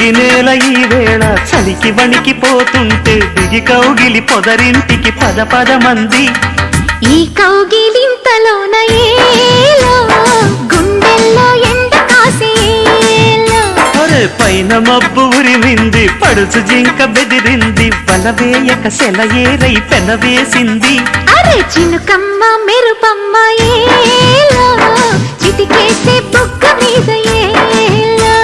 తొలి నేల ఈ వేళ చలికి వణికిపోతుంటే దిగి కౌగిలి పొదరింటికి పద పద మంది. ఈ కౌగిలింతలోన ఏలో గుండెల్లో ఎండ కాసేలో. అరే పైన మబ్బు ఉరిమింది, పడుచు జింక బెదిరింది, వలవేయక సెలయేరై పెనవేసింది. అరే చినుకమ్మ మెరుపమ్మ ఏలో చిటికేస్తే బుగ్గ మీద ఏలో.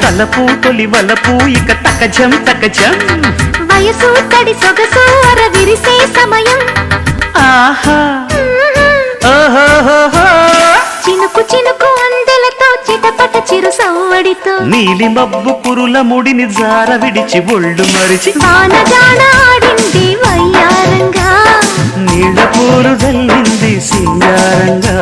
తలపు తొలి వలపు ఇక తకజం తకజం, వయసు తడి సొగసు అర విరిసే సమయం. ఆహా ఓహోహోహో. చినుకు చినుకు అందెలతో చిటపట చిరు సవ్వడితో నీలి మబ్బు కురుల ముడిని జార విడిచి ఒళ్ళు మరిచి వాన జాన ఆడింది వయ్యారంగా. నీళ్ళ పూలు జల్లింది సింగారంగా.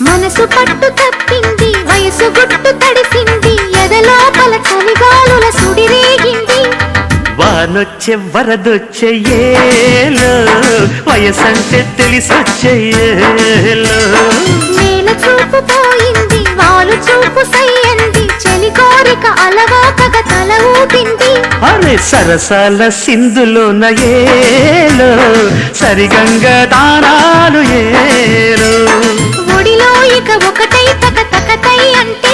మనసు పట్టు తప్పింది, వయసు గుట్టు తడిసింది, ఎదలోపల చలిగాలుల సుడిరేగింది. వానొచ్చే వరదొచ్చే ఏలో, వయసంటే తెలిసొచ్చే ఏలో. నేల చూపు పోయింది, వాలు చూపు సయ్యంది, చలి కోరిక అలవాకగా తల ఊపింది. అరే సరసాల సింధులోన ఏలో, సరిగంగ దానాలు ఏలో. ఒడిలో ఇక ఒకటై తక తకతై అంటే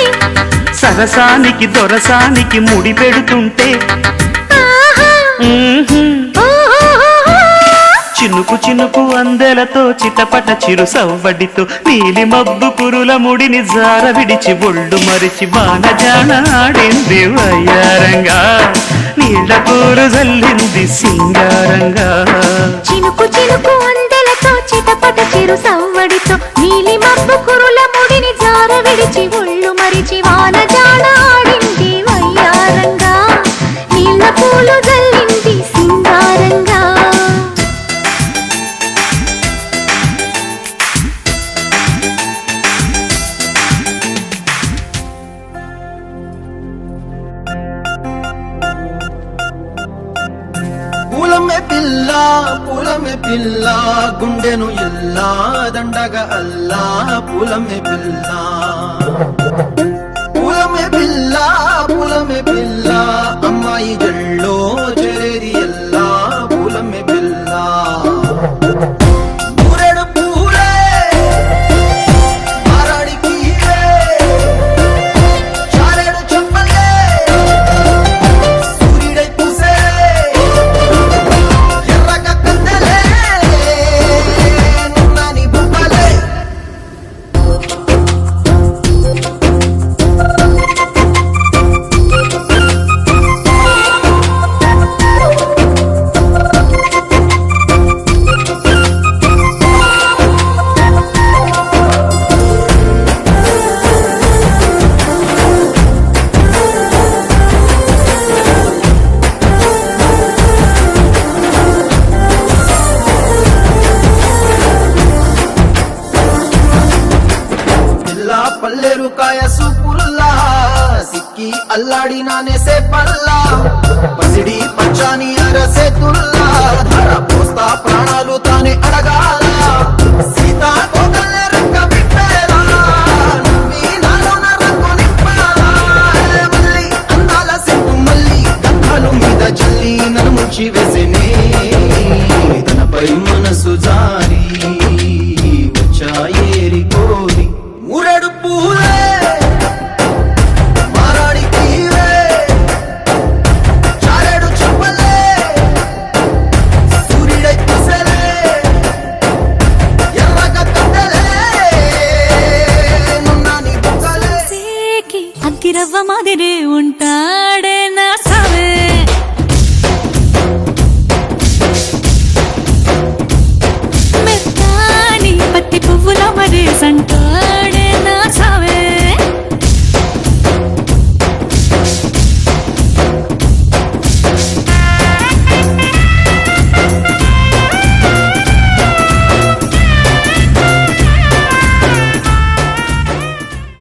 సరసానికి దొరసానికి ముడి పెడుతుంటే ఆహా, ఓహోహోహో. చినుకు చినుకు అందెలతో చిటపట చిరు సవ్వడితో నీలి మబ్బు కురుల ముడిని జార విడిచి ఒళ్ళు మరిచి వానజాన ఆడింది వయ్యారంగా. నీళ్ళ కూరు జల్లింది సింగారంగా. చినుకు చినుకు అందెలతో చిటపట చిరు సవ్వడితో నీలి మబ్బు కురుల ముడిని జార విడిచి ఒళ్ళు మరిచి వాన జాన ఆడింది వయ్యారంగా. నీళ్ళ పూలు జల్లింది సింగారంగా. పూలమే పిల్ల గుండెను ఇల్లా దండగ అల్లా. పూలమే పిల్ల పూలమే పిల్ల అమ్మాయి జల్లో చేరేది ఎల్లా. పూలమే పిల్ల పూరెడు పూలే మారాడికి చారెడు చెప్పలే సూర్యుడై పూసే పల్లెరుకాయ సూపుల్లా సిక్కి అల్లాడి నానేసే పల్లా. పసిడి పచ్చాని అరసే తుల్లా ధర పోస్తా ప్రాణాలు తానే అడగాల. సీతా కోకల్లే రంగ బిట్టేలా నవ్వి నాలోన రంగు నింపాలా. మల్లి అందాల సెట్టు మల్లి గంధాలు మీద జల్లి నన్ను ముంచి వేసేనే. తనపై మనసు జారి వచ్చాయి